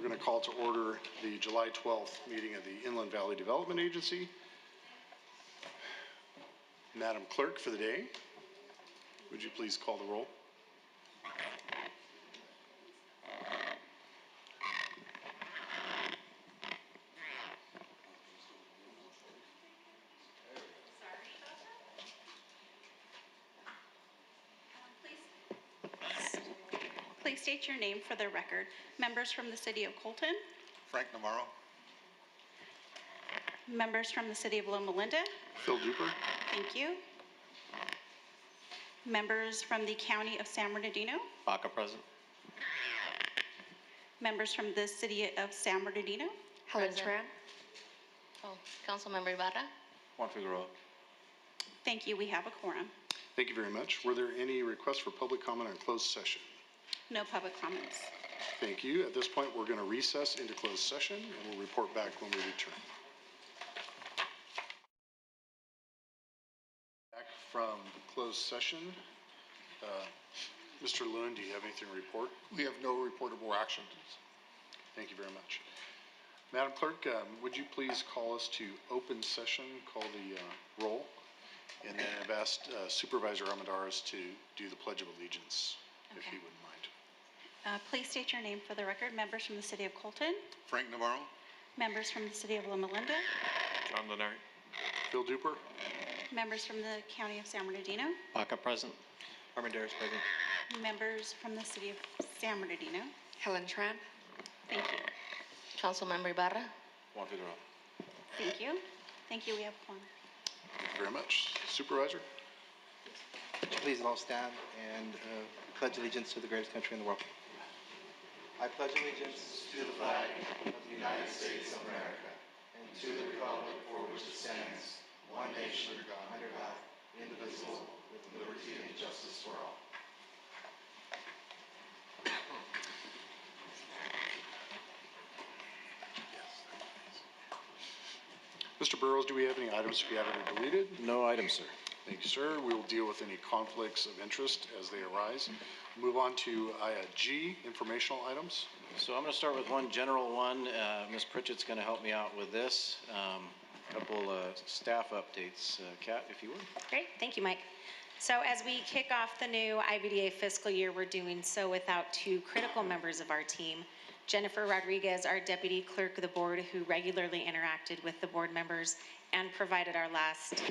We're going to call to order the July 12th meeting of the Inland Valley Development Agency. Madam Clerk for the day, would you please call the roll? Please state your name for the record. Members from the City of Colton. Frank Navarro. Members from the City of Loma Linda. Phil Duper. Thank you. Members from the County of San Bernardino. Baca present. Members from the City of San Bernardino. Helen Tran. Oh, Councilmember Ibarra. Juan Figueroa. Thank you. We have a quorum. Thank you very much. Were there any requests for public comment on closed session? No public comments. Thank you. At this point, we're going to recess into closed session, and we'll report back when we return. Back from closed session. Mr. Lewin, do you have anything to report? We have no reportable actions. Thank you very much. Madam Clerk, would you please call us to open session, call the roll, and then I've asked Supervisor Armendariz to do the Pledge of Allegiance, if he wouldn't mind. Please state your name for the record. Members from the City of Colton. Frank Navarro. Members from the City of Loma Linda. John Lenari. Phil Duper. Members from the County of San Bernardino. Baca present. Armendariz present. Members from the City of San Bernardino. Helen Tran. Thank you. Councilmember Ibarra. Juan Figueroa. Thank you. Thank you. We have one. Thank you very much. Supervisor? Please all stand and pledge allegiance to the greatest country in the world. I pledge allegiance to the flag of the United States of America and to the republic for which it stands, one nation under God, indivisible, with liberty and justice for all. Mr. Burrows, do we have any items to be added or deleted? No items, sir. Thank you, sir. We will deal with any conflicts of interest as they arise. Move on to G, informational items. So I'm going to start with one general one. Ms. Pritchett's going to help me out with this. Couple staff updates. Kat, if you would. Great, thank you, Mike. So as we kick off the new IVDA fiscal year, we're doing so without two critical members of our team. Jennifer Rodriguez, our Deputy Clerk of the Board, who regularly interacted with the board members and provided our last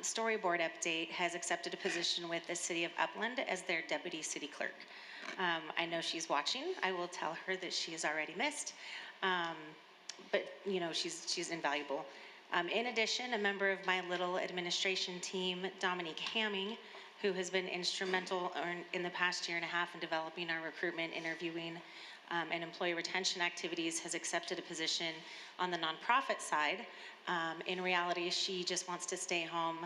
storyboard update, has accepted a position with the City of Upland as their Deputy City Clerk. I know she's watching. I will tell her that she is already missed, but you know, she's invaluable. In addition, a member of my little administration team, Dominique Hamming, who has been instrumental in the past year and a half in developing our recruitment, interviewing, and employee retention activities, has accepted a position on the nonprofit side. In reality, she just wants to stay home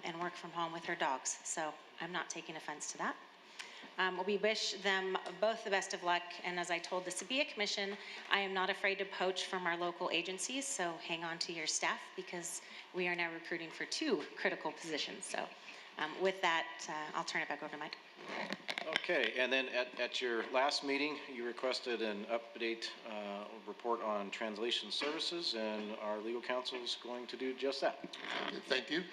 and work from home with her dogs, so I'm not taking offense to that. We wish them both the best of luck, and as I told the Sabia Commission, I am not afraid to poach from our local agencies, so hang on to your staff because we are now recruiting for two critical positions. So with that, I'll turn it back over to Mike. Okay, and then at your last meeting, you requested an update report on translation services, and our legal counsel is going to do just that. Thank you.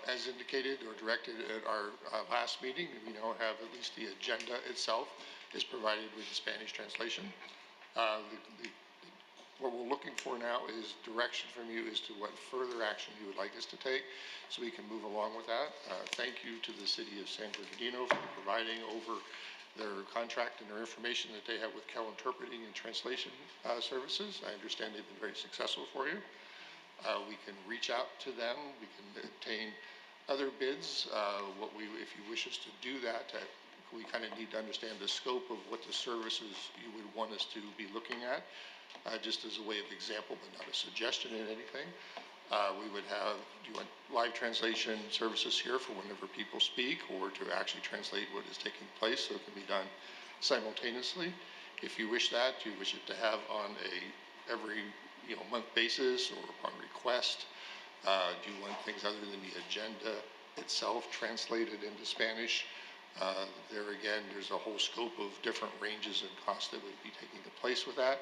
As indicated or directed at our last meeting, we now have at least the agenda itself is provided with the Spanish translation. What we're looking for now is direction from you as to what further action you would like us to take so we can move along with that. Thank you to the City of San Bernardino for providing over their contract and their information that they have with Cal Interpreting and Translation Services. I understand they've been very successful for you. We can reach out to them. We can obtain other bids. If you wish us to do that, we kind of need to understand the scope of what the services you would want us to be looking at. Just as a way of example, but not a suggestion in anything. We would have, do you want live translation services here for whenever people speak, or to actually translate what is taking place so it can be done simultaneously? If you wish that, do you wish it to have on a every month basis or upon request? Do you want things other than the agenda itself translated into Spanish? There again, there's a whole scope of different ranges and costs that would be taking place with that.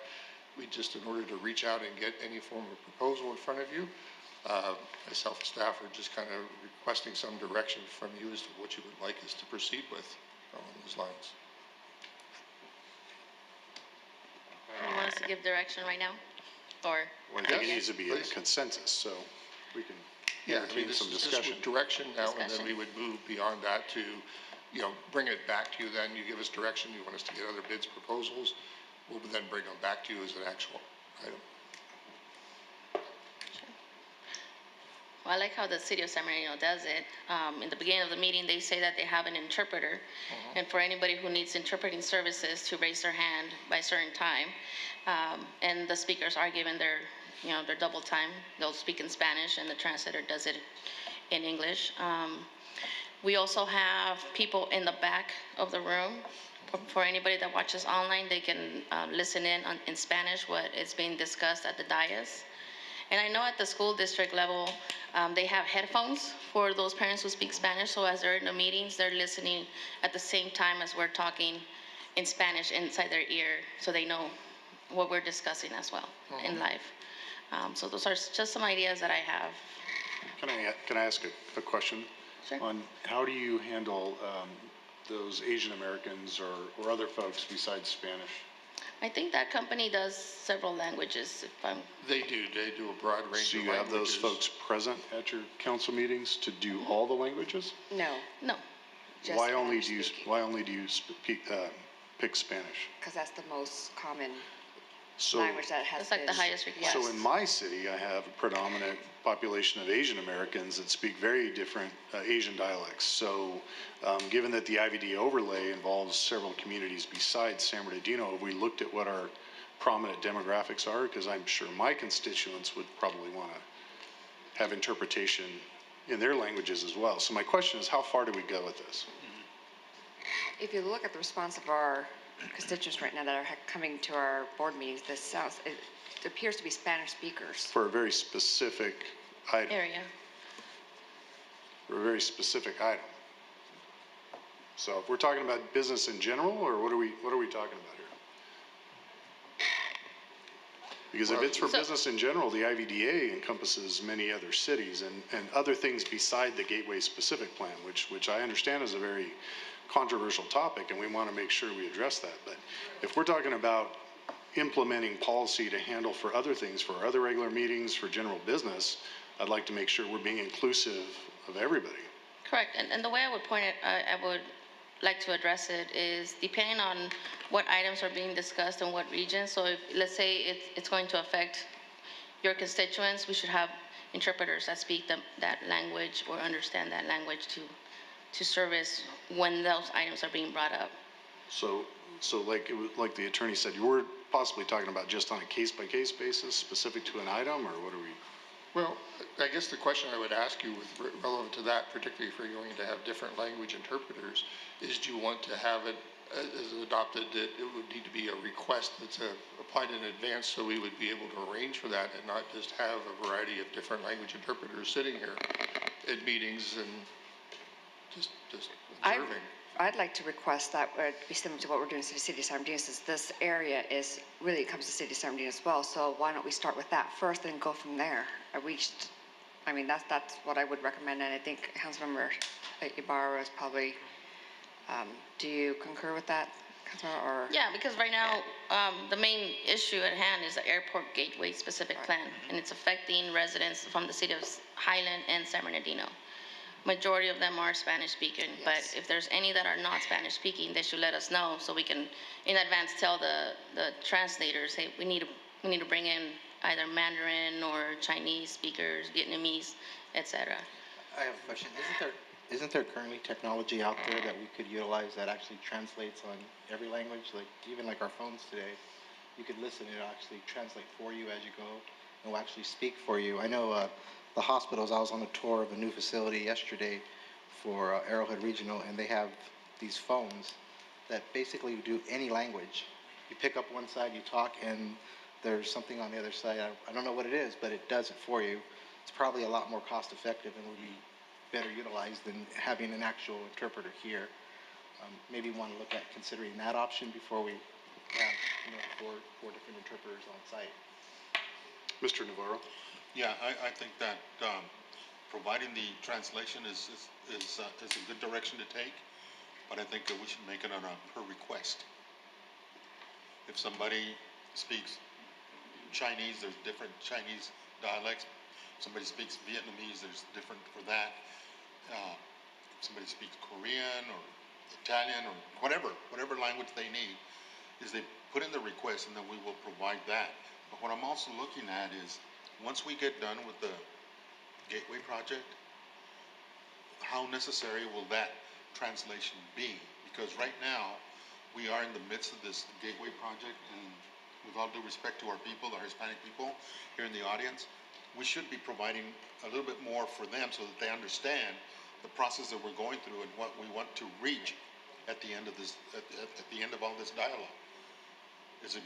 We just, in order to reach out and get any form of proposal in front of you, myself and staff are just kind of requesting some direction from you as to what you would like us to proceed with along those lines. You want us to give direction right now? Or? Well, I think it Yes, needs to be a please. consensus, so we can Yeah, I mean, entertain this some is just discussion. with direction now, and then Discussion. we would move beyond that to, you know, bring it back to you then. You give us direction, you want us to get other bids, proposals, we'll then bring them back to you as an actual item. Well, I like how the city of San Bernardino does it. In the beginning of the meeting, they say that they have an interpreter. And for anybody who needs interpreting services to raise their hand by a certain time. And the speakers are given their, their double time. They'll speak in Spanish and the translator does it in English. We also have people in the back of the room. For anybody that watches online, they can listen in Spanish what is being discussed at the dais. And I know at the school district level, they have headphones for those parents who speak Spanish. So as they're in the meetings, they're listening at the same time as we're talking in Spanish inside their ear, so they know what we're discussing as well in live. So those are just some ideas that I have. Can I ask a question? Sure. On how do you handle those Asian Americans or other folks besides Spanish? I think that company does several languages, if I'm, They do a broad range So of you have those languages. folks present at your council meetings to do all the languages? No, no. just Why only Spanish do you, speaking, why only do you pick Spanish? because that's the most common So, language that has That's like the been- highest request. so in my city, I have a predominant population of Asian Americans that speak very different Asian dialects. So, given that the IVDA overlay involves several communities besides San Bernardino, have we looked at what our prominent demographics are? Because I'm sure my constituents would probably want to have interpretation in their languages as well. So my question is, how far do we go with this? If you look at the response of our constituents right now that are coming to our board meetings, it appears to be Spanish speakers. For a very specific item. Area. For a very specific item. So if we're talking about business in general, or what are we talking about here? Because if it's for So- business in general, the IVDA encompasses many other cities and other things beside the Gateway specific plan, which I understand is a very controversial topic, and we want to make sure we address that. But if we're talking about implementing policy to handle for other things, for other regular meetings, for general business, I'd like to make sure we're being inclusive of everybody. Correct, and the way I would point it, I would like to address it is depending on what items are being discussed in what region. So if, let's say it's going to affect your constituents, we should have interpreters that speak that language or understand that language to service when those items are being brought up. So like the attorney said, you were possibly talking about just on a case-by-case basis, specific to an item, or what are we? Well, I guess the question I would ask you with relevant to that, particularly if you're going to have different language interpreters, is do you want to have it as adopted that it would need to be a request that's applied in advance so we would be able to arrange for that and not just have a variety of different language interpreters sitting here at meetings and just observing? I'd like to request that be similar to what we're doing in the city of San Bernardino, since this area really comes to the city of San Bernardino as well. So why don't we start with that first and go from there? That's what I would recommend, and I think Councilmember Ibarra is probably, do you concur with that, Councilmember, or? Yeah, because right now, the main issue at hand is the airport gateway specific plan, and it's affecting residents from the city of Highland and San Bernardino. Majority of them are Spanish speaking, but Yes. if there's any that are not Spanish speaking, they should let us know so we can in advance tell the translators, hey, we need to bring in either Mandarin or Chinese speakers, Vietnamese, etc. I have a question. Isn't there currently technology out there that we could utilize that actually translates on every language? Like, even like our phones today, you could listen, it'll actually translate for you as you go, and will actually speak for you. I know the hospitals, I was on a tour of a new facility yesterday for Arrowhead Regional, and they have these phones that basically do any language. You pick up one side, you talk, and there's something on the other side. I don't know what it is, but it does it for you. It's probably a lot more cost effective and would be better utilized than having an actual interpreter here. maybe want to look at considering that option before we have, four different interpreters on site. Mr. Navarro? Yeah, I think that, providing the translation is a good direction to take, but I think that we should make it on a per request. If somebody speaks Chinese, there's different Chinese dialects. If somebody speaks Vietnamese, there's different for that. If somebody speaks Korean or Italian or whatever language they need, is they put in the request and then we will provide that. But what I'm also looking at is, once we get done with the Gateway project, how necessary will that translation be? Because right now, we are in the midst of this Gateway project, and with all due respect to our people, our Hispanic people here in the audience, we should be providing a little bit more for them so that they understand the process that we're going through and what we want to reach at the end of this, at the end of all this dialogue. Is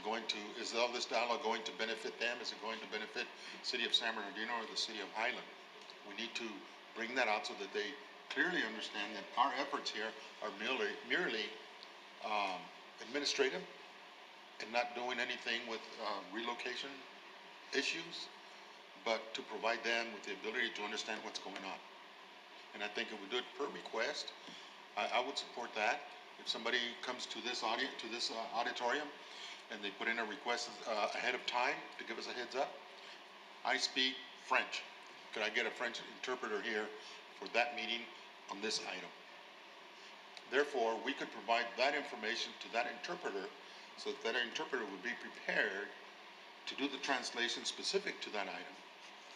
all this dialogue going to benefit them? Is it going to benefit City of San Bernardino or the City of Highland? We need to bring that out so that they clearly understand that our efforts here are merely administrative and not doing anything with relocation issues, but to provide them with the ability to understand what's going on. And I think if we do it per request, I would support that. If somebody comes to this auditorium and they put in a request ahead of time to give us a heads up, I speak French. Could I get a French interpreter here for that meeting on this item? Therefore, we could provide that information to that interpreter so that interpreter would be prepared to do the translation specific to that item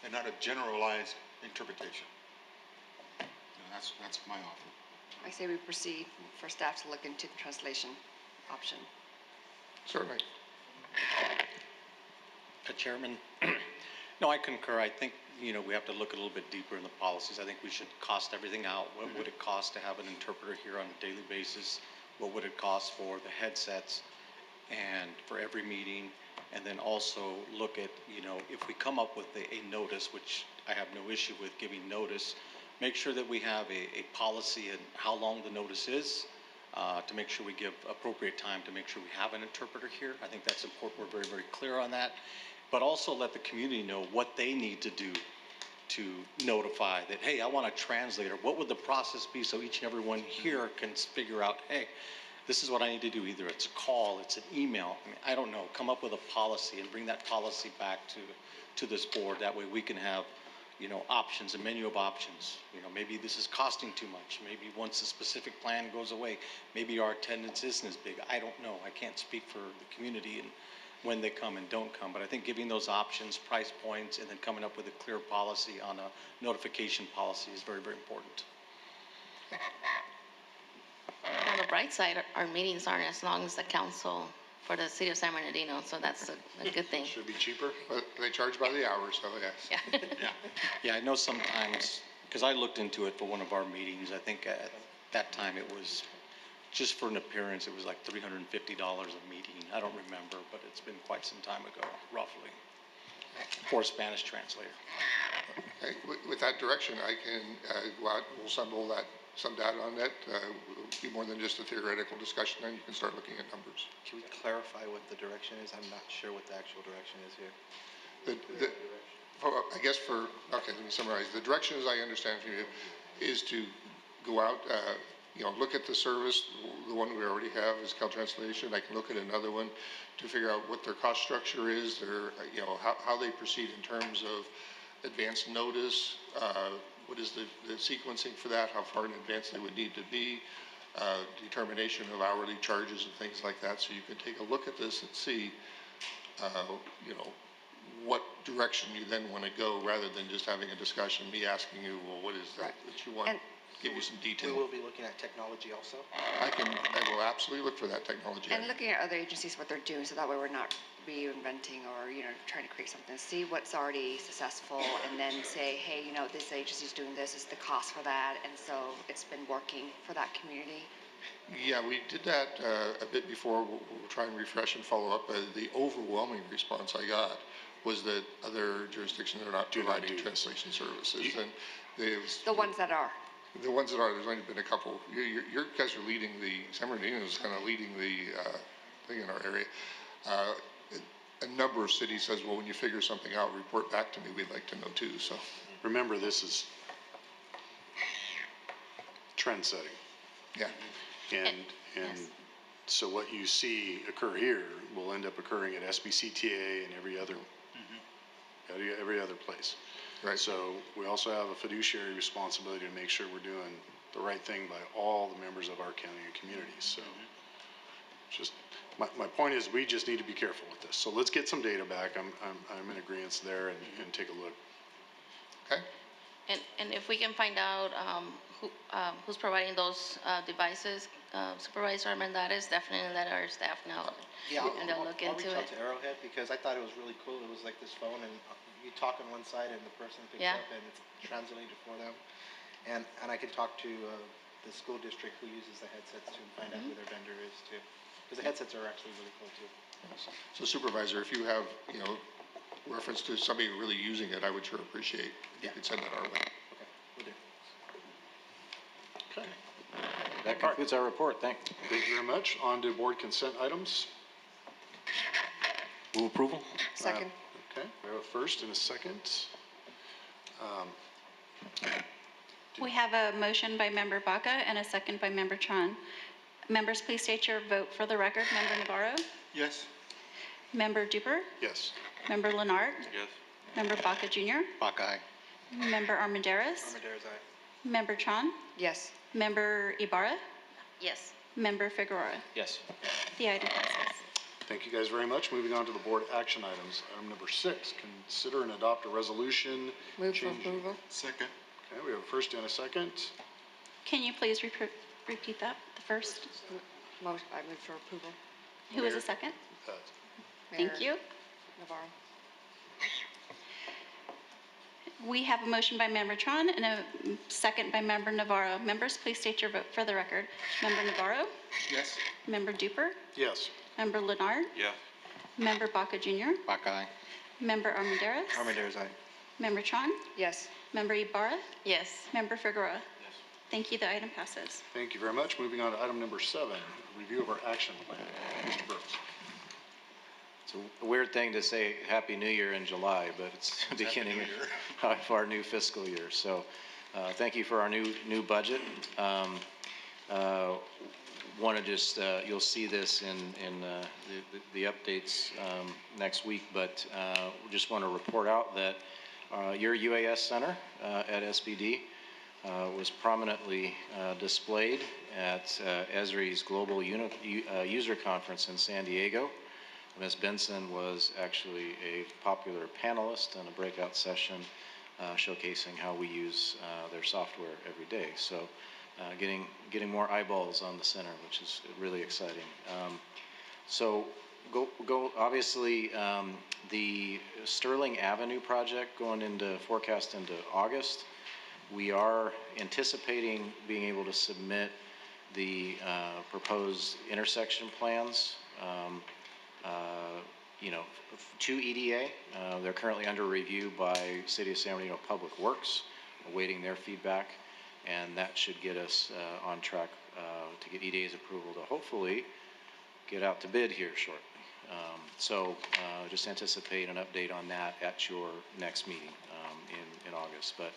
and not a generalized interpretation. And that's my offer. I say we proceed for staff to look into the translation option. Certainly. Chairman, no, I concur. I think, we have to look a little bit deeper in the policies. I think we should cost everything out. What would it cost to have an interpreter here on a daily basis? What would it cost for the headsets and for every meeting? And then also look at, if we come up with a notice, which I have no issue with giving notice, make sure that we have a policy and how long the notice is, to make sure we give appropriate time to make sure we have an interpreter here. I think that's important. We're very, very clear on that. But also let the community know what they need to do to notify that, hey, I want a translator. What would the process be so each and every one here can figure out, hey, this is what I need to do. Either it's a call, it's an email. I don't know. Come up with a policy and bring that policy back to this board. That way we can have, options, a menu of options. Maybe this is costing too much. Maybe once the specific plan goes away, maybe our attendance isn't as big. I don't know. I can't speak for the community and when they come and don't come. But I think giving those options, price points, and then coming up with a clear policy on a notification policy is very, very important. On the bright side, our meetings aren't as long as the council for the City of San Bernardino, so that's a good thing. Should be cheaper. But they charge by the hour, so yes. Yeah. Yeah, I know sometimes, because I looked into it for one of our meetings, I think at that time it was, just for an appearance, it was like $350 a meeting. I don't remember, but it's been quite some time ago, roughly, for a Spanish translator. Okay, with that direction, I can go out, we'll assemble some data on that. It'll be more than just a theoretical discussion, then you can start looking at numbers. Can we clarify what the direction is? I'm not sure what the actual direction is here. Okay, let me summarize. The direction, as I understand from you, is to go out, look at the service. The one we already have is CalTranslation. I can look at another one to figure out what their cost structure is, how they proceed in terms of advance notice, what is the sequencing for that, how far in advance they would need to be, determination of hourly charges and things like that. So you can take a look at this and see, what direction you then want to go, rather than just having a discussion, me asking you, well, what is that that you want? Give you some detail. We will be looking at technology also. I will absolutely look for that technology. And looking at other agencies, what they're doing, so that way we're not reinventing or, trying to create something. See what's already successful and then say, hey, this agency's doing this, is the cost for that, and so it's been working for that community. Yeah, we did that a bit before. We'll try and refresh and follow up. The overwhelming response I got was that other jurisdictions are not providing translation services. And The ones that are. The ones that are, there's only been a couple. You guys are leading San Bernardino's kind of leading the thing in our area. A number of cities says, well, when you figure something out, report back to me. We'd like to know too. So Remember, this is trend setting. yeah, And Yes. so what you see occur here will end up occurring at SBCTA and every other place. right. So we also have a fiduciary responsibility to make sure we're doing the right thing by all the members of our county and communities. So just, my point is, we just need to be careful with this. So let's get some data back. I'm in agreement there and take a look. Okay. And if we can find out who's providing those devices, Supervisor Armendariz, definitely let our staff know. Yeah, And they'll look I'll into reach out it. to Arrowhead because I thought it was really cool. It was like this phone and you talk on one side and the person picks Yeah. up and it's translated for them. And I can talk to the school district who uses the headsets to find out who their vendor is too. Because the headsets are actually really cool too. So Supervisor, if you have, reference to somebody really using it, I would sure appreciate if you could send that our way. Okay, will do. Okay. That concludes our report. Thank you. Thank you very much. On to board consent items. Move approval? Second. Okay, we have a first and a second. We have a motion by Member Baca and a second by Member Tran. Members, please state your vote for the record. Member Navarro? Yes. Member Duper? Yes. Member Leonard? Yes. Member Baca Jr.? Buckeye. Member Armendariz? Armendariz, aye. Member Tran? Yes. Member Ibarra? Yes. Member Figueroa? Yes. The item passes. Thank you guys very much. Moving on to the board action items. Item number 6, consider and adopt a resolution. Move for changing- approval. Second. Okay, we have a first and a second. Can you please repeat that, the first? Motion, I move for approval. Who was the second? Uh, Thank Mayor you. Navarro. We have a motion by Member Tran and a second by Member Navarro. Members, please state your vote for the record. Member Navarro? Yes. Member Duper? Yes. Member Leonard? Yes. Member Baca Jr.? Buckeye. Member Armendariz? Armendariz, aye. Member Tran? Yes. Member Ibarra? Yes. Member Figueroa? Thank you, the item passes. Thank you very much. Moving on to item number 7, review of our action plan. Mr. Burrows. It's a weird thing to say Happy New Year in July, but it's the beginning New Year. of our new fiscal year. So thank you for our new budget. Want to just, you'll see this in the updates next week, but just want to report out that your UAS Center at SBD was prominently displayed at Esri's Global User Conference in San Diego. Ms. Benson was actually a popular panelist in a breakout session showcasing how we use their software every day. So getting more eyeballs on the center, which is really exciting. So obviously, the Sterling Avenue project going into forecast into August, we are anticipating being able to submit the proposed intersection plans to EDA. They're currently under review by City of San Bernardino Public Works, awaiting their feedback, and that should get us on track to get EDA's approval to hopefully get out to bid here shortly. So just anticipate an update on that at your next meeting in August. But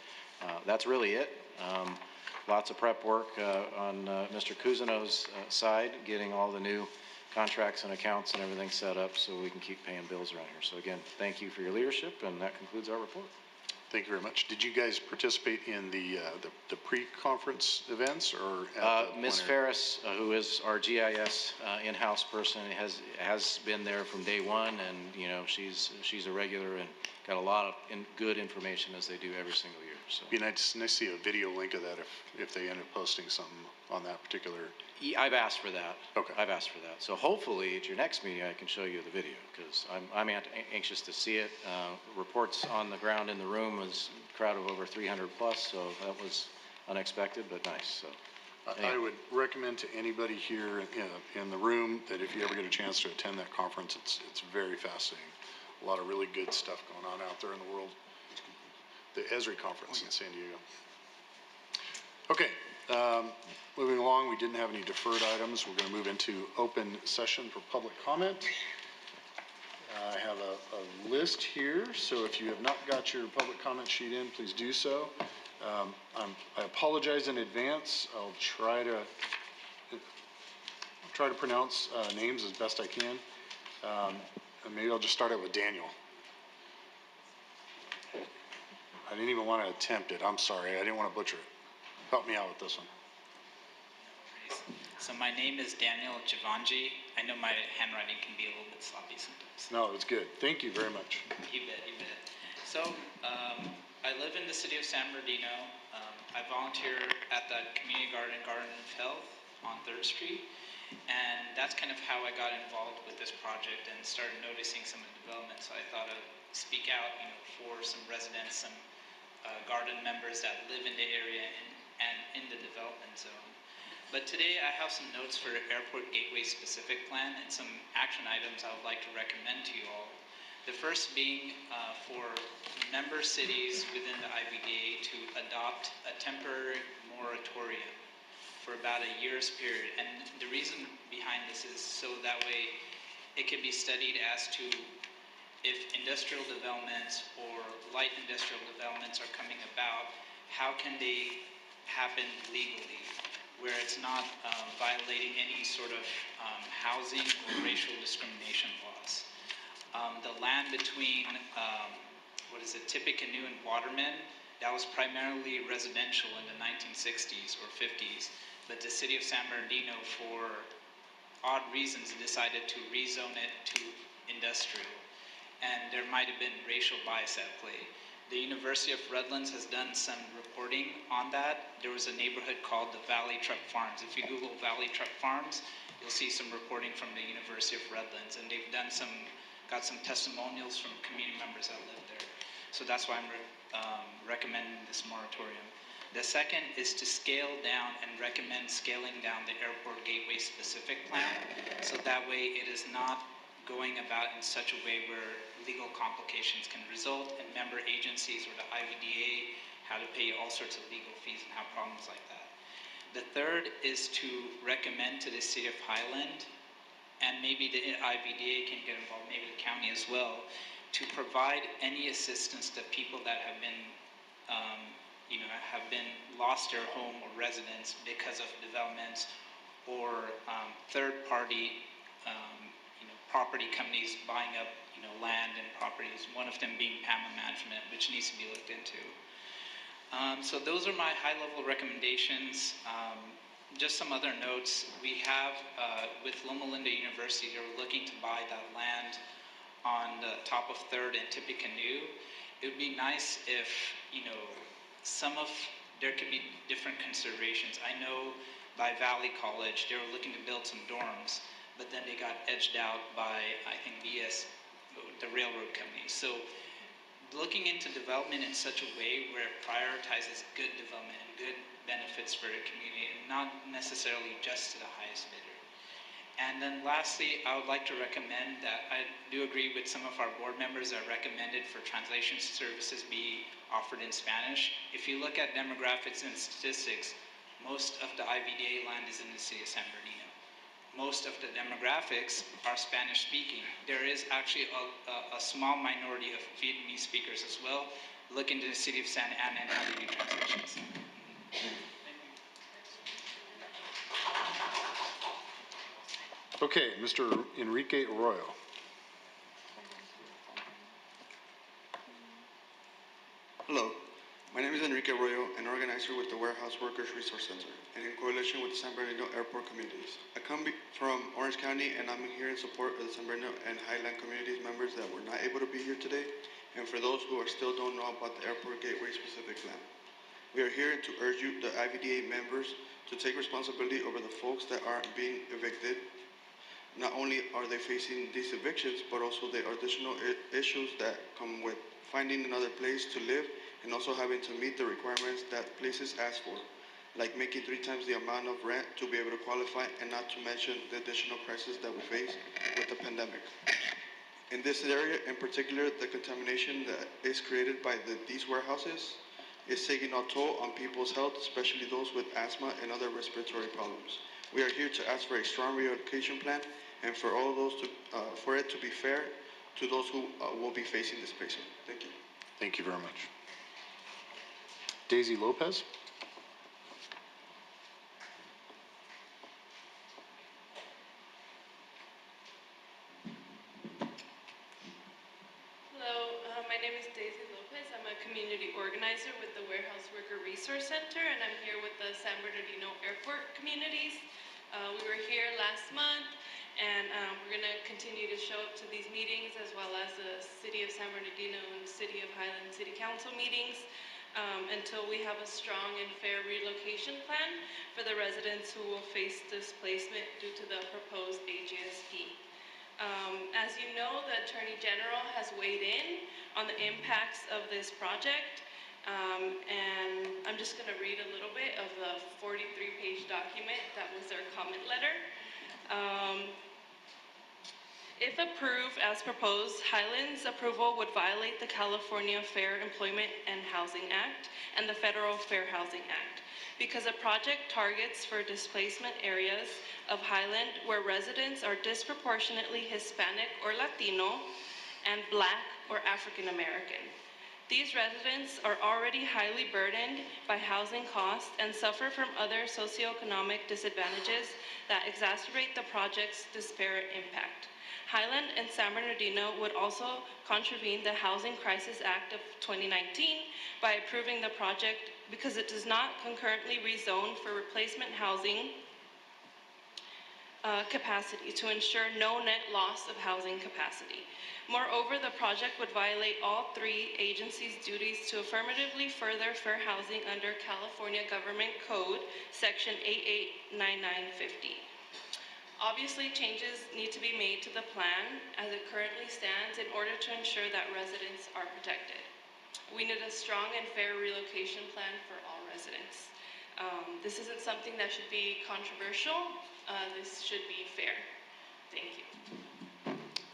that's really it. Lots of prep work on Mr. Cousineau's side, getting all the new contracts and accounts and everything set up so we can keep paying bills around here. So again, thank you for your leadership, and that concludes our report. Thank you very much. Did you guys participate in the pre-conference events or at the Ms. plenary? Ferris, who is our GIS in-house person, has been there from day one, and she's a regular and got a lot of good information as they do every single year. So Be nice to see a video link of that if they end up posting something on that particular. I've asked for that. Okay. I've asked for that. So hopefully at your next meeting I can show you the video because I'm anxious to see it. Reports on the ground in the room was a crowd of over 300 plus, so that was unexpected but nice. So. I would recommend to anybody here in the room that if you ever get a chance to attend that conference, it's very fascinating. A lot of really good stuff going on out there in the world. The Esri conference in San Diego. Okay, moving along, we didn't have any deferred items. We're going to move into open session for public comment. I have a list here, so if you have not got your public comment sheet in, please do so. I apologize in advance. I'll try to pronounce names as best I can. And maybe I'll just start out with Daniel. I didn't even want to attempt it. I'm sorry. I didn't want to butcher it. Help me out with this one. So my name is Daniel Javanji. I know my handwriting can be a little bit sloppy sometimes. No, it's good. Thank you very much. You bet, you bet. So I live in the city of San Bernardino. I volunteer at the community garden of Health on 3rd Street. And that's kind of how I got involved with this project and started noticing some of the development. So I thought I'd speak out, for some residents, some garden members that live in the area and in the development zone. But today I have some notes for Airport Gateway specific plan and some action items I would like to recommend to you all. The first being for member cities within the IVDA to adopt a temporary moratorium for about a year's period. And the reason behind this is so that way it can be studied as to if industrial developments or light industrial developments are coming about, how can they happen legally, where it's not violating any sort of housing or racial discrimination laws. The land between, Tippecanoe and Waterman, that was primarily residential in the 1960s or 50s, but the city of San Bernardino, for odd reasons, decided to rezone it to industrial. And there might have been racial bias at play. The University of Redlands has done some reporting on that. There was a neighborhood called the Valley Truck Farms. If you Google Valley Truck Farms, you'll see some reporting from the University of Redlands, and they've done got some testimonials from community members that live there. So that's why I'm recommending this moratorium. The second is to scale down and recommend scaling down the Airport Gateway specific plan, so that way it is not going about in such a way where legal complications can result and member agencies or the IVDA have to pay all sorts of legal fees and have problems like that. The third is to recommend to the city of Highland, and maybe the IVDA can get involved, maybe the county as well, to provide any assistance to people that have been lost their home or residence because of developments or third-party property companies buying up land and properties, one of them being PAMA management, which needs to be looked into. So those are my high-level recommendations. Just some other notes. We have, with Loma Linda University, they're looking to buy that land on the top of 3rd and Tippecanoe. It would be nice if, there could be different considerations. I know by Valley College, they were looking to build some dorms, but then they got edged out by, I think, BS, the railroad company. So looking into development in such a way where it prioritizes good development and good benefits for the community and not necessarily just to the highest bidder. And then lastly, I would like to recommend that I do agree with some of our board members that recommended for translation services be offered in Spanish. If you look at demographics and statistics, most of the IVDA land is in the city of San Bernardino. Most of the demographics are Spanish speaking. There is actually a small minority of Vietnamese speakers as well. Look into the city of Santa Ana and how they do translations. Okay, Mr. Enrique Arroyo. Hello, my name is Enrique Arroyo, an organizer with the Warehouse Workers Resource Center, and in coalition with the San Bernardino Airport communities. I come from Orange County, and I'm here in support of the San Bernardino and Highland communities members that were not able to be here today, and for those who still don't know about the Airport Gateway specific plan. We are here to urge you, the IVDA members, to take responsibility over the folks that are being evicted. Not only are they facing these evictions, but also the additional issues that come with finding another place to live and also having to meet the requirements that places ask for, like making 3 times the amount of rent to be able to qualify, and not to mention the additional prices that we face with the pandemic. In this area in particular, the contamination that is created by these warehouses is taking a toll on people's health, especially those with asthma and other respiratory problems. We are here to ask for a strong relocation plan and for all those for it to be fair to those who will be facing displacement. Thank you. Thank you very much. Daisy Lopez? Hello, my name is Daisy Lopez. I'm a community organizer with the Warehouse Worker Resource Center, and I'm here with the San Bernardino Airport communities. We were here last month, and we're going to continue to show up to these meetings, as well as the City of San Bernardino and City of Highland City Council meetings, until we have a strong and fair relocation plan for the residents who will face displacement due to the proposed AGSP. As you know, the Attorney General has weighed in on the impacts of this project, and I'm just going to read a little bit of the 43-page document that was their comment letter. If approved as proposed, Highland's approval would violate the California Fair Employment and Housing Act and the Federal Fair Housing Act, because the project targets for displacement areas of Highland where residents are disproportionately Hispanic or Latino and Black or African American. These residents are already highly burdened by housing costs and suffer from other socioeconomic disadvantages that exacerbate the project's disparate impact. Highland and San Bernardino would also contravene the Housing Crisis Act of 2019 by approving the project because it does not concurrently rezone for replacement housing capacity to ensure no net loss of housing capacity. Moreover, the project would violate all three agencies' duties to affirmatively further fair housing under California Government Code, Section 889950. Obviously, changes need to be made to the plan as it currently stands in order to ensure that residents are protected. We need a strong and fair relocation plan for all residents. This isn't something that should be controversial. This should be fair. Thank you.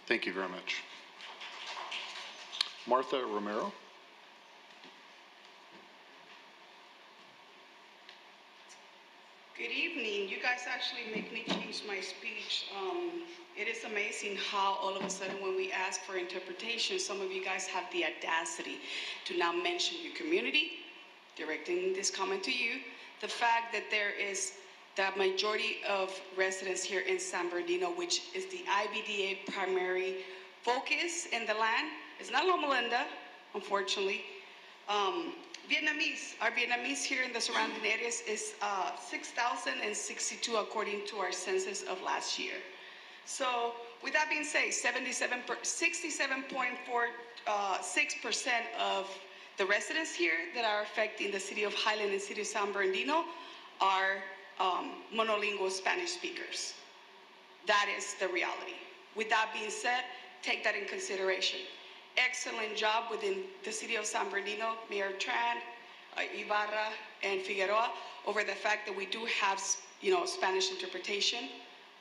Thank you very much. Martha Romero? Good evening. You guys actually make me change my speech. It is amazing how all of a sudden when we ask for interpretation, some of you guys have the audacity to now mention your community, directing this comment to you. The fact that there is the majority of residents here in San Bernardino, which is the IVDA primary focus in the land. It's not Loma Linda, unfortunately. Our Vietnamese here in the surrounding areas is 6,062 according to our census of last year. So with that being said, 67.46% of the residents here that are affecting the city of Highland and city of San Bernardino are monolingual Spanish speakers. That is the reality. With that being said, take that in consideration. Excellent job within the city of San Bernardino, Mayor Tran, Ibarra, and Figueroa, over the fact that we do have, Spanish interpretation.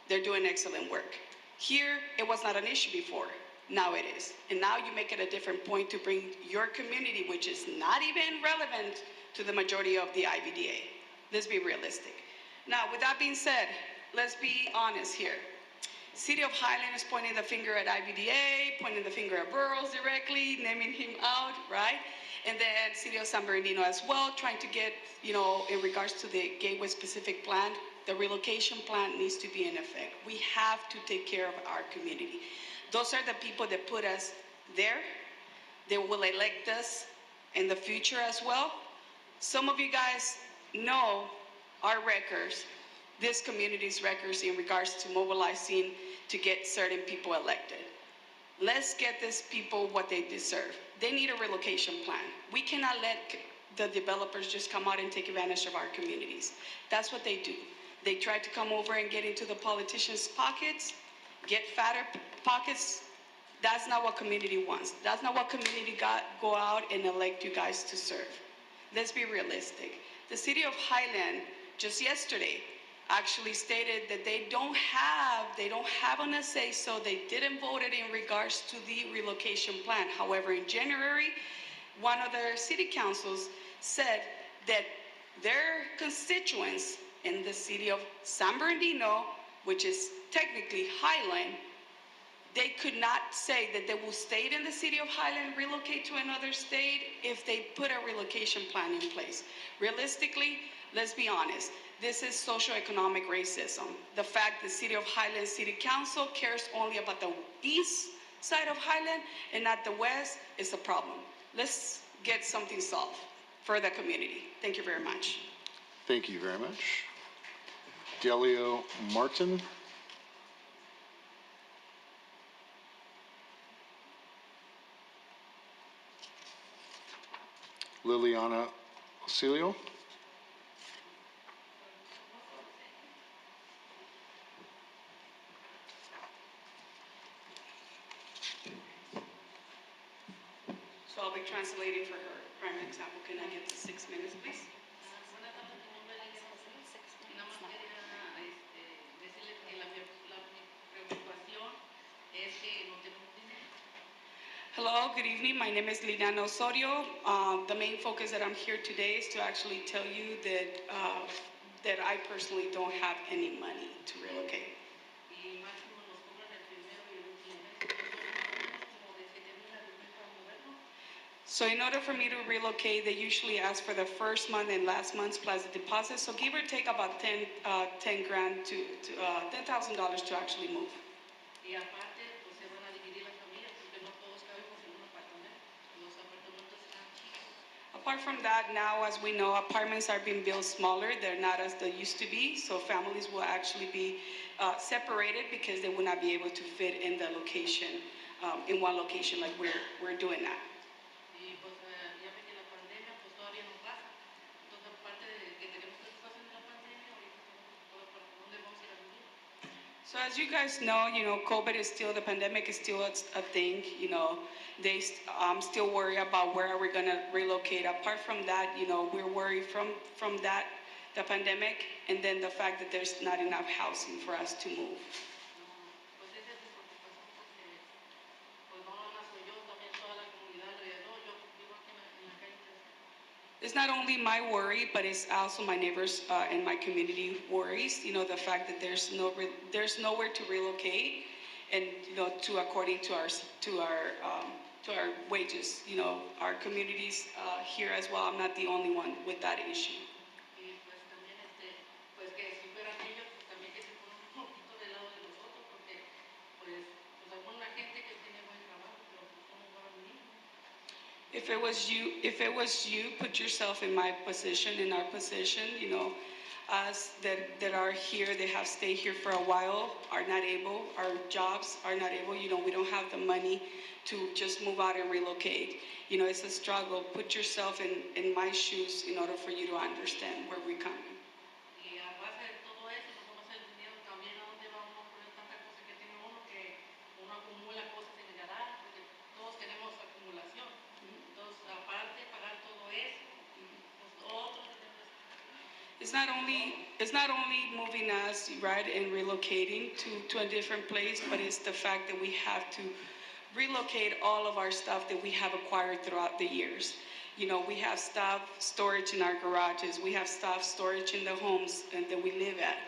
They're doing excellent work. Here, it was not an issue before. Now it is. And now you make it a different point to bring your community, which is not even relevant to the majority of the IVDA. Let's be realistic. Now, with that being said, let's be honest here. City of Highland is pointing the finger at IVDA, pointing the finger at Burroughs directly, naming him out, right? And then City of San Bernardino as well, trying to get, in regards to the Gateway specific plan, the relocation plan needs to be in effect. We have to take care of our community. Those are the people that put us there. They will elect us in the future as well. Some of you guys know our records, this community's records in regards to mobilizing to get certain people elected. Let's get these people what they deserve. They need a relocation plan. We cannot let the developers just come out and take advantage of our communities. That's what they do. They try to come over and get into the politicians' pockets, get fatter pockets. That's not what community wants. That's not what community go out and elect you guys to serve. Let's be realistic. The city of Highland, just yesterday, actually stated that they don't have a say, so they didn't vote it in regards to the relocation plan. However, in January, one of their city councils said that their constituents in the city of San Bernardino, which is technically Highland, they could not say that they will stay in the city of Highland, relocate to another state if they put a relocation plan in place. Realistically, let's be honest, this is socioeconomic racism. The fact the city of Highland City Council cares only about the east side of Highland and not the west is a problem. Let's get something solved for the community. Thank you very much. Thank you very much. Delio Martin. Liliana Osilio. So I'll be translating for her prime example. Can I get to 6 minutes, please? Hello, good evening. My name is Liliana Osorio. The main focus that I'm here today is to actually tell you that I personally don't have any money to relocate. So in order for me to relocate, they usually ask for the first month and last month's plus the deposit. So give or take about $10,000 to actually move. Apart from that, now as we know, apartments are being built smaller. They're not as they used to be. So families will actually be separated because they will not be able to fit in the location, in one location like we're doing now. So as you guys know, COVID is still, the pandemic is still a thing, they still worry about where are we gonna relocate. Apart from that, we're worried from that, the pandemic, and then the fact that there's not enough housing for us to move. It's not only my worry, but it's also my neighbors and my community worries. The fact that there's nowhere to relocate, and according to our wages. Our communities here as well. I'm not the only one with that issue. If it was you, put yourself in my position, in our position, us that are here, they have stayed here for a while, are not able, our jobs are not able, we don't have the money to just move out and relocate. It's a struggle. Put yourself in my shoes in order for you to understand where we're coming. It's not only moving us, right, and relocating to a different place, but it's the fact that we have to relocate all of our stuff that we have acquired throughout the years. We have stuff storage in our garages, we have stuff storage in the homes that we live at.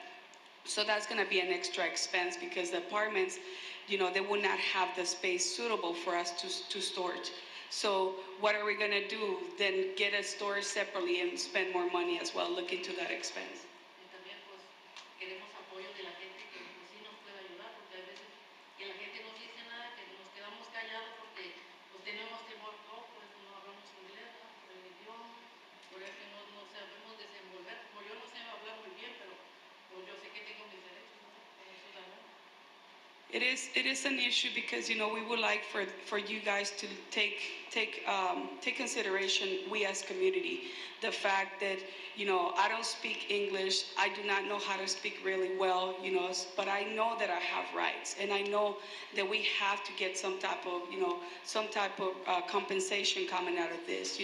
So that's going to be an extra expense because the apartments, they will not have the space suitable for us to storage. So what are we going to do? Then get a storage separately and spend more money as well. Look into that expense. It is an issue because we would like for you guys to take consideration, we as community, the fact that I don't speak English, I do not know how to speak really well, but I know that I have rights, and I know that we have to get some type of compensation coming out of this.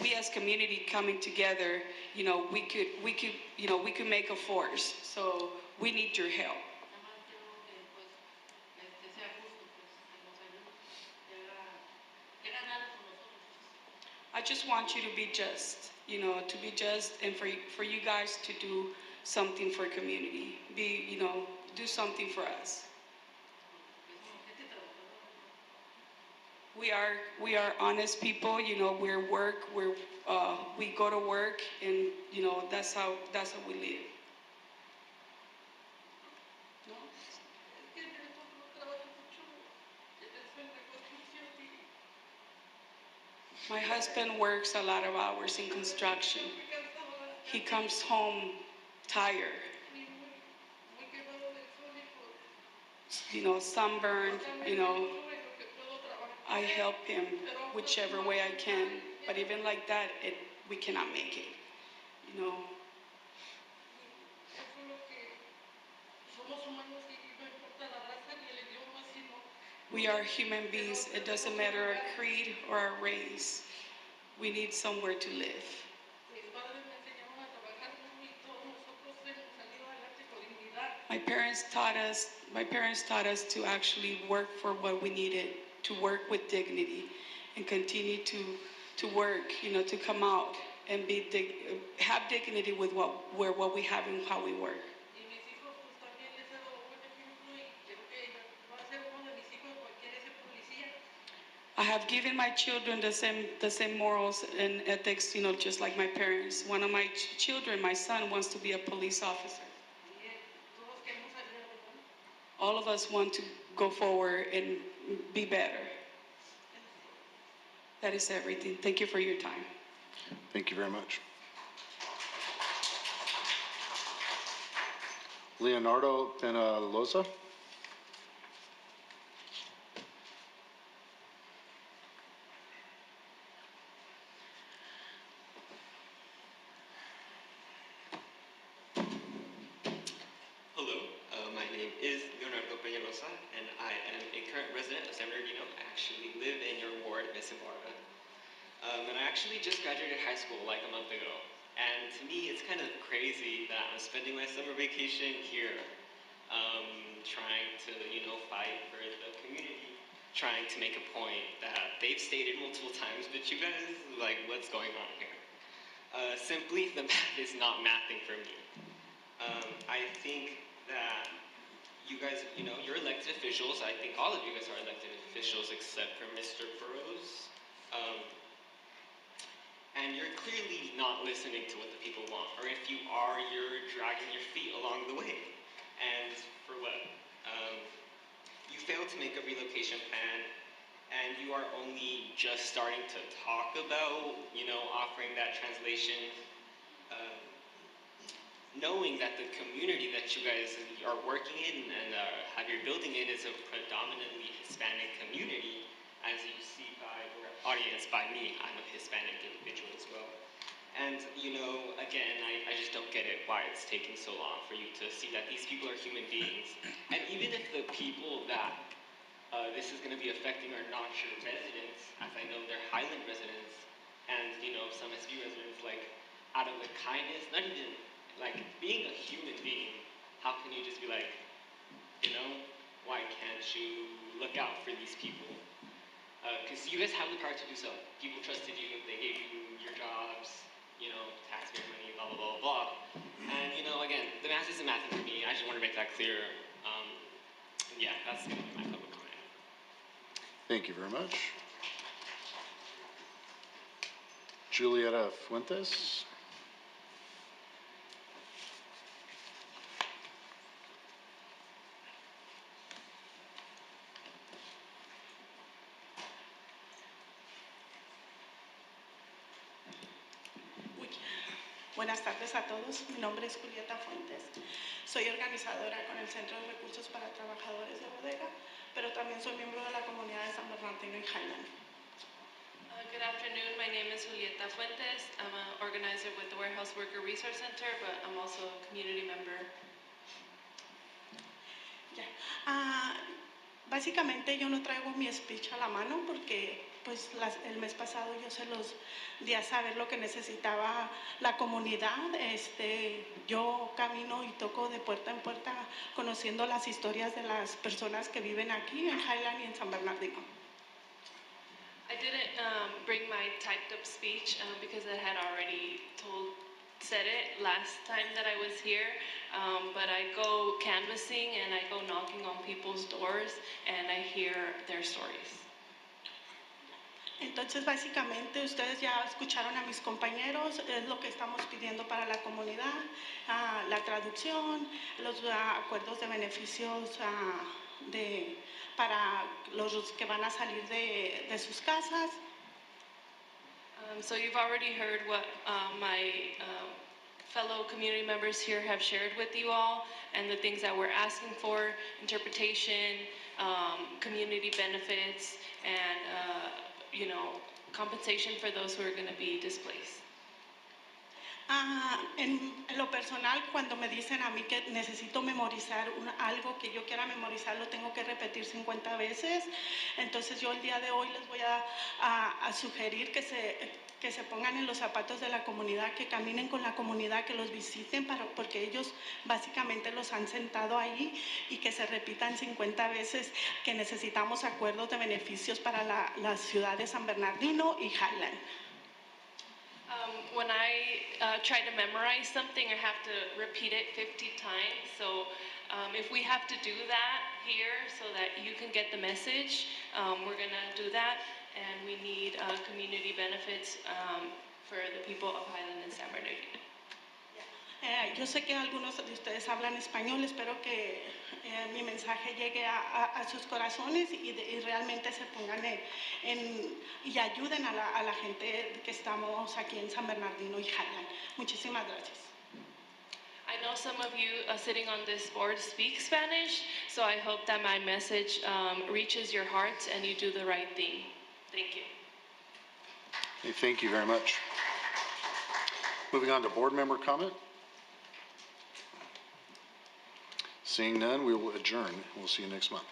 We as community coming together, we could make a force. So we need your help. I just want you to be just. to be just and for you guys to do something for community. Do something for us. We are honest people. We go to work, and that's how we live. My husband works a lot of hours in construction. He comes home tired, sunburned. I help him whichever way I can, but even like that, we cannot make it. We are human beings. It doesn't matter our creed or our race. We need somewhere to live. My parents taught us to actually work for what we needed, to work with dignity, and continue to work, to come out and have dignity with what we have and how we work. I have given my children the same morals and ethics, just like my parents. One of my children, my son, wants to be a police officer. All of us want to go forward and be better. That is everything. Thank you for your time. Thank you very much. Leonardo Penaloza. Hello, my name is Leonardo Peñalosa, and I am a current resident of San Bernardino. I actually live in your ward, Miss Ibarra. And I actually just graduated high school like a month ago. And to me, it's kind of crazy that I'm spending my summer vacation here, trying to, fight for the community, trying to make a point that they've stated multiple times, but you guys, what's going on here? Simply, the math is not mathing for me. I think that you guys, you're elected officials. I think all of you guys are elected officials except for Mr. Burrows. And you're clearly not listening to what the people want. Or if you are, you're dragging your feet along the way. And for what? You failed to make a relocation plan, and you are only just starting to talk about, offering that translation. Knowing that the community that you guys are working in and have your building in is a predominantly Hispanic community, as you see by your audience, by me, I'm a Hispanic individual as well. And, again, I just don't get it why it's taking so long for you to see that these people are human beings. And even if the people that this is going to be affecting are not your residents, as I know they're Highland residents, and, some SB residents, out of the kindness, not even being a human being, how can you just be why can't you look out for these people? Because you guys have the power to do so. People trusted you, they gave you your jobs, taxpayer money, blah, blah, blah, blah. And, again, the math isn't mathing for me. I just want to make that clear. Yeah, that's going to be my public comment. Thank you very much. Julieta Fuentes. Buenas tardes a todos. Mi nombre es Julieta Fuentes. Soy organizadora con el Centro de Recursos para Trabajadores de Bodega, pero también soy miembro de la comunidad de San Bernardino y Highland. Good afternoon. My name is Julieta Fuentes. I'm an organizer with the Warehouse Worker Resource Center, but I'm also a community member. Básicamente yo no traigo mi speech a la mano porque el mes pasado yo se los di a saber lo que necesitaba la comunidad. Yo camino y toco de puerta en puerta conociendo las historias de las personas que viven aquí en Highland y en San Bernardino. I I didn't bring my typed up speech because I had already said it last time that I was here, but I go canvassing and I go knocking on people's doors and I hear their stories. Entonces, básicamente, ustedes ya escucharon a mis compañeros, es lo que estamos pidiendo para la comunidad, la traducción, los acuerdos de beneficios para los que van a salir de sus casas. So you've already heard what my fellow community members here have shared with you all and the things that we're asking for, interpretation, community benefits, and compensation for those who are going to be displaced. En lo personal, cuando me dicen a mí que necesito memorizar algo que yo quiera memorizar, lo tengo que repetir 50 veces. Entonces yo el día de hoy les voy a sugerir que se pongan en los zapatos de la comunidad, que caminen con la comunidad, que los visiten, porque ellos básicamente los han sentado ahí, y que se repitan 50 veces que necesitamos acuerdos de beneficios para la ciudad de San Bernardino y Highland. When I try to memorize something, I have to repeat it 50 times. So if we have to do that here so that you can get the message, we're going to do that. And we need community benefits for the people of Highland and San Bernardino. Yo sé que algunos de ustedes hablan español, espero que mi mensaje llegue a sus corazones y realmente se pongan y ayuden a la gente que estamos aquí en San Bernardino y Highland. Muchísimas gracias. I know some of you sitting on this board speak Spanish, so I hope that my message reaches your hearts and you do the right thing. Thank you. Hey, thank you very much. Moving on to board member comment. Seeing none, we will adjourn. We'll see you next month.